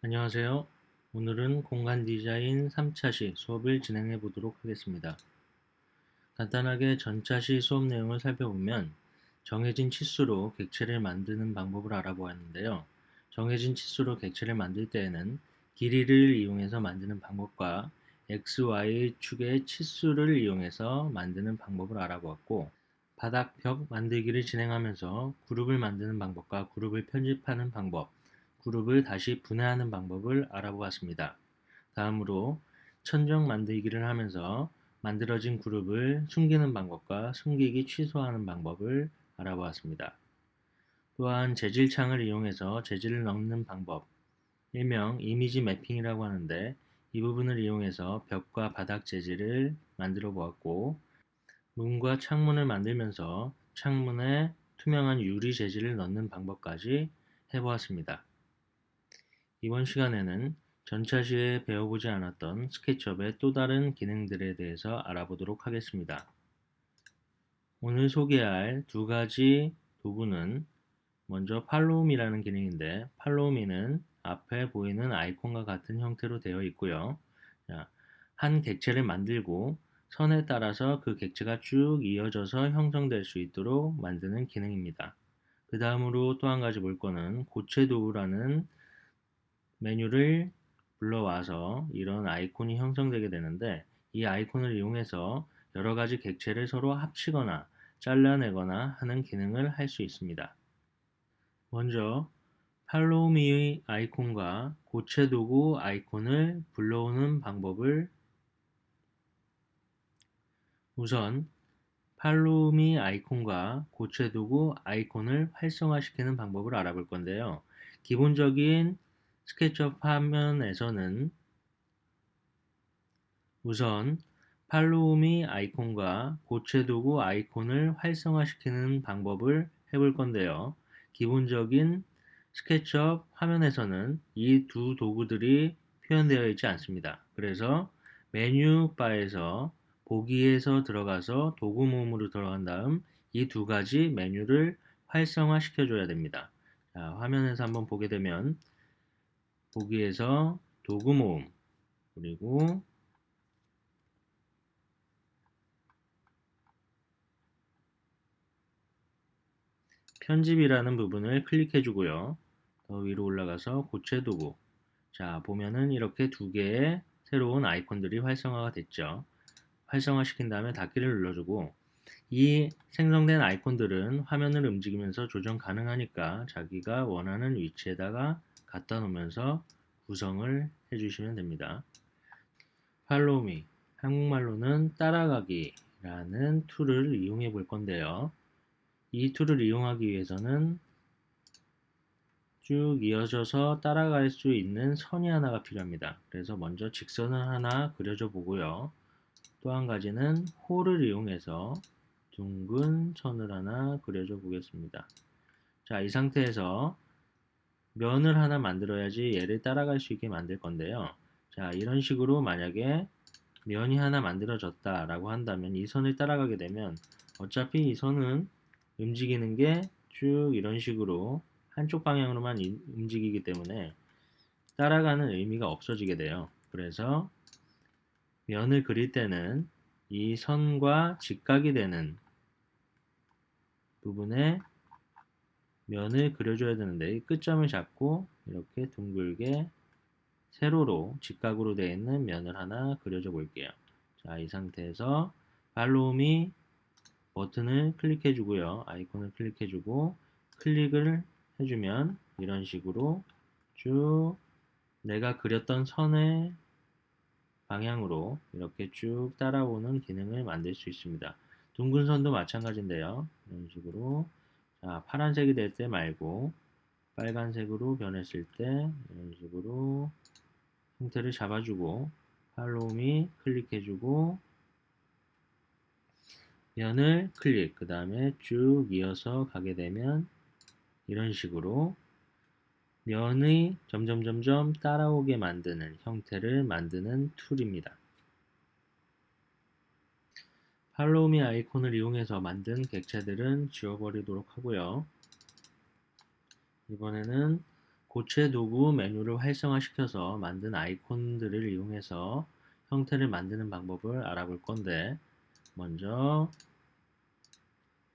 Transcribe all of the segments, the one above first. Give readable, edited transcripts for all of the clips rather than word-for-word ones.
안녕하세요. 오늘은 공간 디자인 3차시 수업을 진행해 보도록 하겠습니다. 간단하게 전차시 수업 내용을 살펴보면 정해진 치수로 객체를 만드는 방법을 알아보았는데요. 정해진 치수로 객체를 만들 때에는 길이를 이용해서 만드는 방법과 x, y 축의 치수를 이용해서 만드는 방법을 알아보았고, 바닥 벽 만들기를 진행하면서 그룹을 만드는 방법과 그룹을 편집하는 방법, 그룹을 다시 분해하는 방법을 알아보았습니다. 다음으로 천정 만들기를 하면서 만들어진 그룹을 숨기는 방법과 숨기기 취소하는 방법을 알아보았습니다. 또한 재질창을 이용해서 재질을 넣는 방법, 일명 이미지 매핑이라고 하는데, 이 부분을 이용해서 벽과 바닥 재질을 만들어 보았고, 문과 창문을 만들면서 창문에 투명한 유리 재질을 넣는 방법까지 해보았습니다. 이번 시간에는 전차시에 배워보지 않았던 스케치업의 또 다른 기능들에 대해서 알아보도록 하겠습니다. 오늘 소개할 두 가지 도구는 먼저 팔로우미라는 기능인데, 팔로우미는 앞에 보이는 아이콘과 같은 형태로 되어 있고요. 한 객체를 만들고 선에 따라서 그 객체가 쭉 이어져서 형성될 수 있도록 만드는 기능입니다. 그 다음으로 또 한 가지 볼 거는 고체 도구라는 메뉴를 불러와서 이런 아이콘이 형성되게 되는데, 이 아이콘을 이용해서 여러 가지 객체를 서로 합치거나 잘라내거나 하는 기능을 할 수 있습니다. 먼저 팔로우 미의 아이콘과 고체 도구 아이콘을 불러오는 방법을 우선 팔로우 미 아이콘과 고체 도구 아이콘을 활성화시키는 방법을 알아볼 건데요. 기본적인 스케치업 화면에서는 우선 팔로우 미 아이콘과 고체 도구 아이콘을 활성화시키는 방법을 해볼 건데요. 기본적인 스케치업 화면에서는 이 두 도구들이 표현되어 있지 않습니다. 그래서 메뉴 바에서 보기에서 들어가서 도구 모음으로 들어간 다음 이 두 가지 메뉴를 활성화시켜 줘야 됩니다. 자, 화면에서 한번 보게 되면 보기에서 도구 모음, 그리고 편집이라는 부분을 클릭해 주고요. 더 위로 올라가서 고체 도구. 자, 보면은 이렇게 두 개의 새로운 아이콘들이 활성화가 됐죠. 활성화시킨 다음에 닫기를 눌러주고, 이 생성된 아이콘들은 화면을 움직이면서 조정 가능하니까 자기가 원하는 위치에다가 갖다 놓으면서 구성을 해주시면 됩니다. 팔로우 미, 한국말로는 따라가기라는 툴을 이용해 볼 건데요. 이 툴을 이용하기 위해서는 쭉 이어져서 따라갈 수 있는 선이 하나가 필요합니다. 그래서 먼저 직선을 하나 그려줘 보고요. 또 한 가지는 홀을 이용해서 둥근 선을 하나 그려줘 보겠습니다. 자, 이 상태에서 면을 하나 만들어야지 얘를 따라갈 수 있게 만들 건데요. 자, 이런 식으로 만약에 면이 하나 만들어졌다라고 한다면 이 선을 따라가게 되면 어차피 이 선은 움직이는 게 쭉 이런 식으로 한쪽 방향으로만 움직이기 때문에 따라가는 의미가 없어지게 돼요. 그래서 면을 그릴 때는 이 선과 직각이 되는 부분에 면을 그려줘야 되는데, 이 끝점을 잡고 이렇게 둥글게 세로로 직각으로 되어 있는 면을 하나 그려줘 볼게요. 자, 이 상태에서 팔로우미 버튼을 클릭해 주고요. 아이콘을 클릭해 주고 클릭을 해주면 이런 식으로 쭉 내가 그렸던 선의 방향으로 이렇게 쭉 따라오는 기능을 만들 수 있습니다. 둥근 선도 마찬가지인데요. 이런 식으로, 자, 파란색이 될 때 말고 빨간색으로 변했을 때 이런 식으로 형태를 잡아주고 팔로우미 클릭해주고 면을 클릭, 그 다음에 쭉 이어서 가게 되면 이런 식으로 면의 점점점점 따라오게 만드는 형태를 만드는 툴입니다. 팔로우미 아이콘을 이용해서 만든 객체들은 지워버리도록 하고요. 이번에는 고체 도구 메뉴를 활성화시켜서 만든 아이콘들을 이용해서 형태를 만드는 방법을 알아볼 건데, 먼저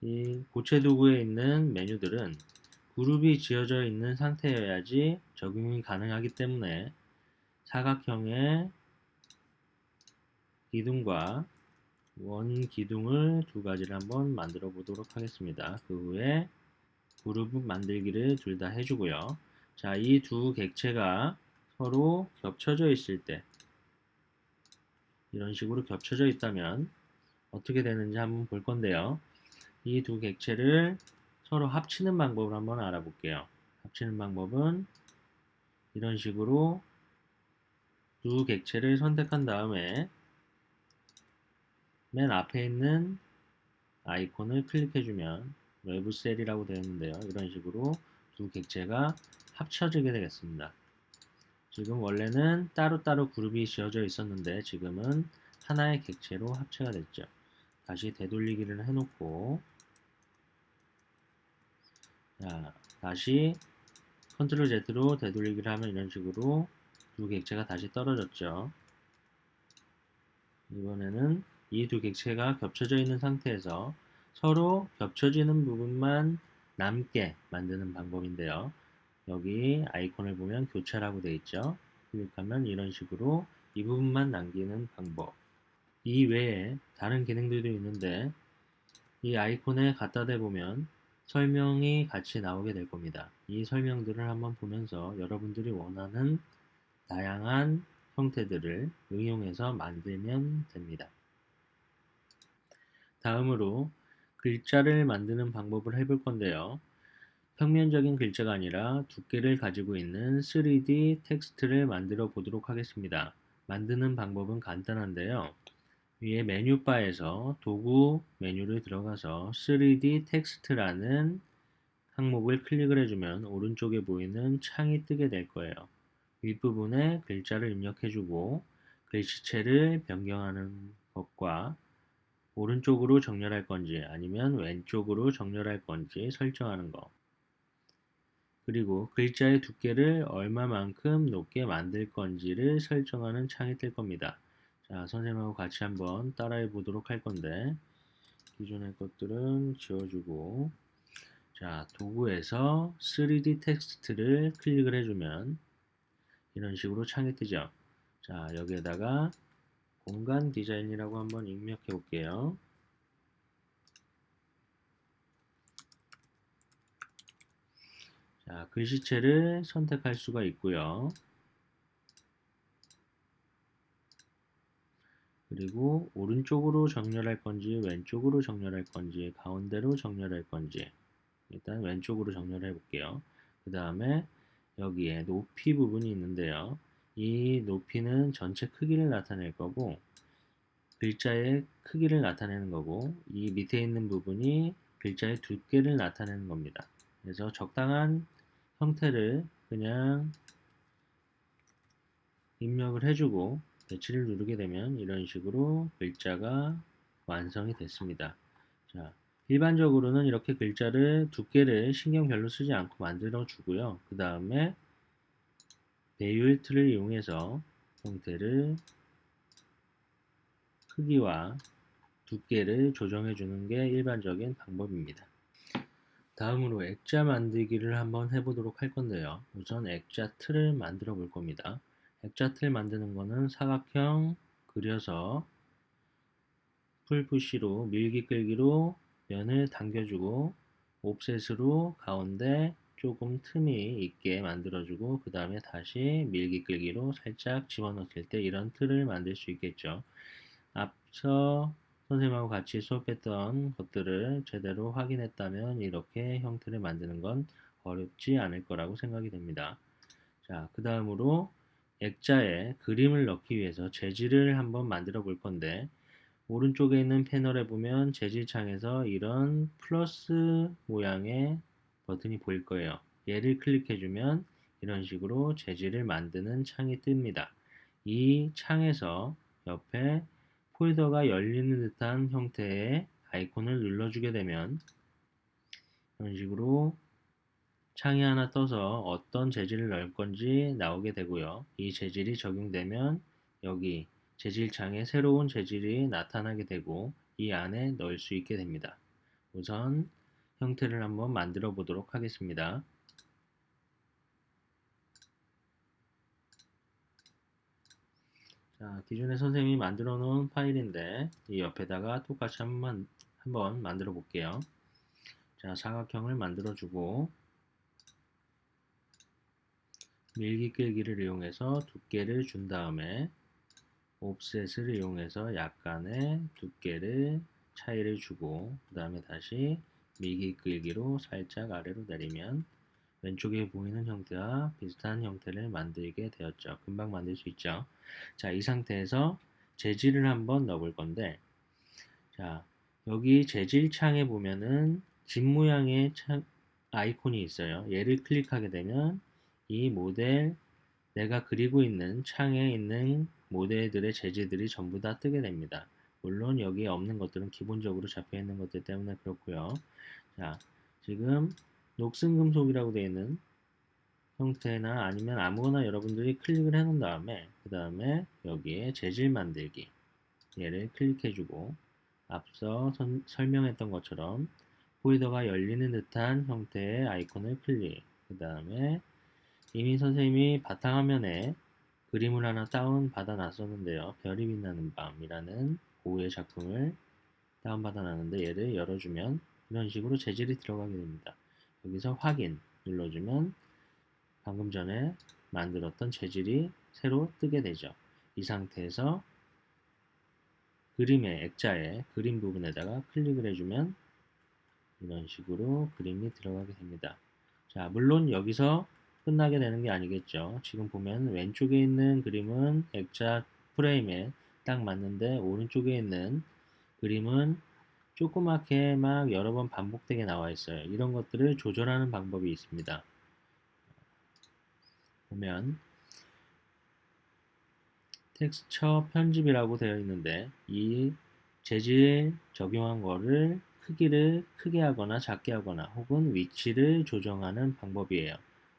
이 고체 도구에 있는 메뉴들은 그룹이 지어져 있는 상태여야지 적용이 가능하기 때문에 사각형의 기둥과 원 기둥을 두 가지를 한번 만들어 보도록 하겠습니다. 그 후에 그룹 만들기를 둘 다 해주고요. 자, 이 두 객체가 서로 겹쳐져 있을 때, 이런 식으로 겹쳐져 있다면 어떻게 되는지 한번 볼 건데요. 이 두 객체를 서로 합치는 방법을 한번 알아볼게요. 합치는 방법은 이런 식으로 두 객체를 선택한 다음에 맨 앞에 있는 아이콘을 클릭해주면 외부 셀이라고 되어 있는데요. 이런 식으로 두 객체가 합쳐지게 되겠습니다. 지금 원래는 따로따로 그룹이 지어져 있었는데 지금은 하나의 객체로 합체가 됐죠. 다시 되돌리기를 해놓고, 자, 다시 컨트롤 Z로 되돌리기를 하면 이런 식으로 두 객체가 다시 떨어졌죠. 이번에는 이 두 객체가 겹쳐져 있는 상태에서 서로 겹쳐지는 부분만 남게 만드는 방법인데요. 여기 아이콘을 보면 교차라고 되어 있죠. 클릭하면 이런 식으로 이 부분만 남기는 방법. 이 외에 다른 기능들도 있는데 이 아이콘에 갖다 대보면 설명이 같이 나오게 될 겁니다. 이 설명들을 한번 보면서 여러분들이 원하는 다양한 형태들을 응용해서 만들면 됩니다. 다음으로 글자를 만드는 방법을 해볼 건데요. 평면적인 글자가 아니라 두께를 가지고 있는 3D 텍스트를 만들어 보도록 하겠습니다. 만드는 방법은 간단한데요. 위에 메뉴바에서 도구 메뉴를 들어가서 3D 텍스트라는 항목을 클릭을 해주면 오른쪽에 보이는 창이 뜨게 될 거예요. 윗부분에 글자를 입력해주고 글씨체를 변경하는 것과 오른쪽으로 정렬할 건지 아니면 왼쪽으로 정렬할 건지 설정하는 것, 그리고 글자의 두께를 얼마만큼 높게 만들 건지를 설정하는 창이 뜰 겁니다. 자, 선생님하고 같이 한번 따라해 보도록 할 건데, 기존의 것들은 지워주고, 자, 도구에서 3D 텍스트를 클릭을 해주면 이런 식으로 창이 뜨죠. 자, 여기에다가 공간 디자인이라고 한번 입력해 볼게요. 자, 글씨체를 선택할 수가 있고요. 그리고 오른쪽으로 정렬할 건지 왼쪽으로 정렬할 건지 가운데로 정렬할 건지 일단 왼쪽으로 정렬해 볼게요. 그 다음에 여기에 높이 부분이 있는데요. 이 높이는 전체 크기를 나타낼 거고 글자의 크기를 나타내는 거고 이 밑에 있는 부분이 글자의 두께를 나타내는 겁니다. 그래서 적당한 형태를 그냥 입력을 해주고 배치를 누르게 되면 이런 식으로 글자가 완성이 됐습니다. 자, 일반적으로는 이렇게 글자를 두께를 신경 별로 쓰지 않고 만들어 주고요. 그 다음에 배율 틀을 이용해서 형태를 크기와 두께를 조정해 주는 게 일반적인 방법입니다. 다음으로 액자 만들기를 한번 해보도록 할 건데요. 우선 액자 틀을 만들어 볼 겁니다. 액자 틀 만드는 거는 사각형 그려서 풀푸시로 밀기 끌기로 면을 당겨주고 옵셋으로 가운데 조금 틈이 있게 만들어주고 그 다음에 다시 밀기 끌기로 살짝 집어넣었을 때 이런 틀을 만들 수 있겠죠. 앞서 선생님하고 같이 수업했던 것들을 제대로 확인했다면 이렇게 형태를 만드는 건 어렵지 않을 거라고 생각이 됩니다. 자, 그 다음으로 액자에 그림을 넣기 위해서 재질을 한번 만들어 볼 건데 오른쪽에 있는 패널에 보면 재질 창에서 이런 플러스 모양의 버튼이 보일 거예요. 얘를 클릭해주면 이런 식으로 재질을 만드는 창이 뜹니다. 이 창에서 옆에 폴더가 열리는 듯한 형태의 아이콘을 눌러주게 되면 이런 식으로 창이 하나 떠서 어떤 재질을 넣을 건지 나오게 되고요. 이 재질이 적용되면 여기 재질창에 새로운 재질이 나타나게 되고 이 안에 넣을 수 있게 됩니다. 우선 형태를 한번 만들어 보도록 하겠습니다. 자, 기존에 선생님이 만들어 놓은 파일인데 이 옆에다가 똑같이 한번 만들어 볼게요. 자, 사각형을 만들어 주고 밀기 끌기를 이용해서 두께를 준 다음에 옵셋을 이용해서 약간의 두께를 차이를 주고 그 다음에 다시 밀기 끌기로 살짝 아래로 내리면 왼쪽에 보이는 형태와 비슷한 형태를 만들게 되었죠. 금방 만들 수 있죠. 자, 이 상태에서 재질을 한번 넣어볼 건데 자, 여기 재질 창에 보면은 집 모양의 아이콘이 있어요. 얘를 클릭하게 되면 이 모델 내가 그리고 있는 창에 있는 모델들의 재질들이 전부 다 뜨게 됩니다. 물론 여기에 없는 것들은 기본적으로 잡혀 있는 것들 때문에 그렇고요. 자, 지금 녹슨금속이라고 되어 있는 형태나 아니면 아무거나 여러분들이 클릭을 해 놓은 다음에 그 다음에 여기에 재질 만들기 얘를 클릭해주고 앞서 설명했던 것처럼 폴더가 열리는 듯한 형태의 아이콘을 클릭 그 다음에 이미 선생님이 바탕화면에 그림을 하나 다운받아 놨었는데요. 별이 빛나는 밤이라는 고흐의 작품을 다운받아 놨는데 얘를 열어주면 이런 식으로 재질이 들어가게 됩니다. 여기서 확인 눌러주면 방금 전에 만들었던 재질이 새로 뜨게 되죠. 이 상태에서 그림의 액자의 그림 부분에다가 클릭을 해주면 이런 식으로 그림이 들어가게 됩니다. 자, 물론 여기서 끝나게 되는 게 아니겠죠. 지금 보면 왼쪽에 있는 그림은 액자 프레임에 딱 맞는데 오른쪽에 있는 그림은 조그맣게 막 여러 번 반복되게 나와 있어요. 이런 것들을 조절하는 방법이 있습니다. 보면 텍스처 편집이라고 되어 있는데 이 재질 적용한 거를 크기를 크게 하거나 작게 하거나 혹은 위치를 조정하는 방법이에요.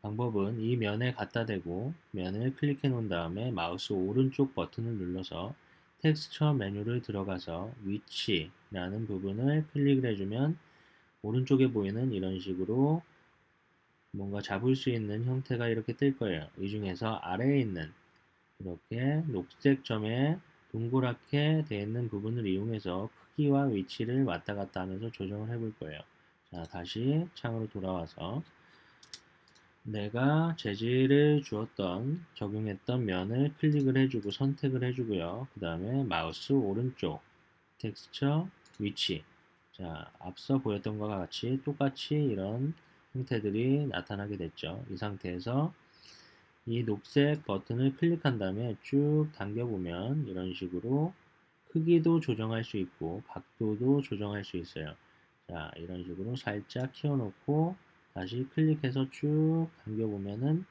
방법은 이 면에 갖다 대고 면을 클릭해 놓은 다음에 마우스 오른쪽 버튼을 눌러서 텍스처 메뉴를 들어가서 위치라는 부분을 클릭을 해주면 오른쪽에 보이는 이런 식으로 뭔가 잡을 수 있는 형태가 이렇게 뜰 거예요. 이 중에서 아래에 있는 이렇게 녹색 점에 동그랗게 되어 있는 부분을 이용해서 크기와 위치를 왔다 갔다 하면서 조정을 해볼 거예요. 자, 다시 창으로 돌아와서 내가 재질을 주었던 적용했던 면을 클릭을 해주고 선택을 해주고요. 그 다음에 마우스 오른쪽 텍스처 위치 자, 앞서 보였던 것과 같이 똑같이 이런 형태들이 나타나게 됐죠. 이 상태에서 이 녹색 버튼을 클릭한 다음에 쭉 당겨보면 이런 식으로 크기도 조정할 수 있고 각도도 조정할 수 있어요. 자, 이런 식으로 살짝 키워놓고 다시 클릭해서 쭉 당겨보면은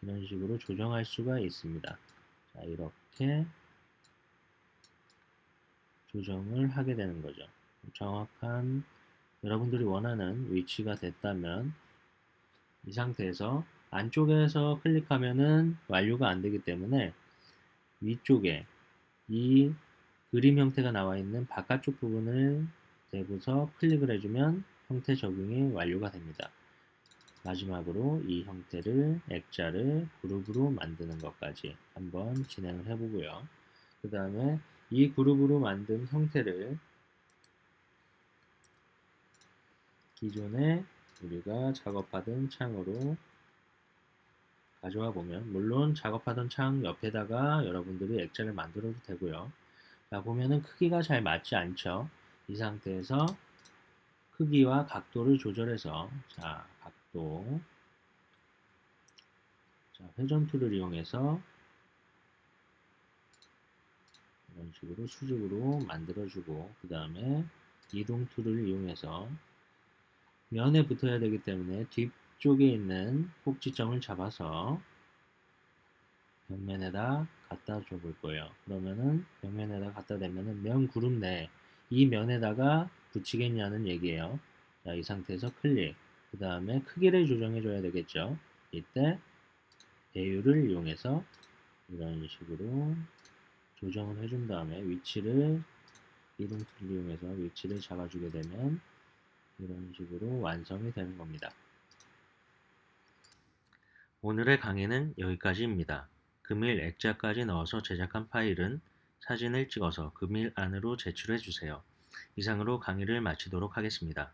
이런 식으로 조정할 수가 있습니다. 자, 이렇게 조정을 하게 되는 거죠. 정확한 여러분들이 원하는 위치가 됐다면 이 상태에서 안쪽에서 클릭하면은 완료가 안 되기 때문에 위쪽에 이 그림 형태가 나와 있는 바깥쪽 부분을 대고서 클릭을 해주면 형태 적용이 완료가 됩니다. 마지막으로 이 형태를 액자를 그룹으로 만드는 것까지 한번 진행을 해보고요. 그 다음에 이 그룹으로 만든 형태를 기존에 우리가 작업하던 창으로 가져와 보면 물론 작업하던 창 옆에다가 여러분들이 액자를 만들어도 되고요. 자, 보면은 크기가 잘 맞지 않죠. 이 상태에서 크기와 각도를 조절해서 자, 각도 자, 회전 툴을 이용해서 이런 식으로 수직으로 만들어주고 그 다음에 이동 툴을 이용해서 면에 붙어야 되기 때문에 뒤쪽에 있는 꼭지점을 잡아서 벽면에다 갖다 줘 볼 거예요. 그러면은 벽면에다 갖다 대면은 면 그룹 내 이 면에다가 붙이겠냐는 얘기예요. 자, 이 상태에서 클릭. 그 다음에 크기를 조정해 줘야 되겠죠. 이때 배율을 이용해서 이런 식으로 조정을 해준 다음에 이동툴을 이용해서 위치를 잡아주게 되면 이런 식으로 완성이 되는 겁니다. 오늘의 강의는 여기까지입니다. 금일 액자까지 넣어서 제작한 파일은 사진을 찍어서 금일 안으로 제출해 주세요. 이상으로 강의를 마치도록 하겠습니다.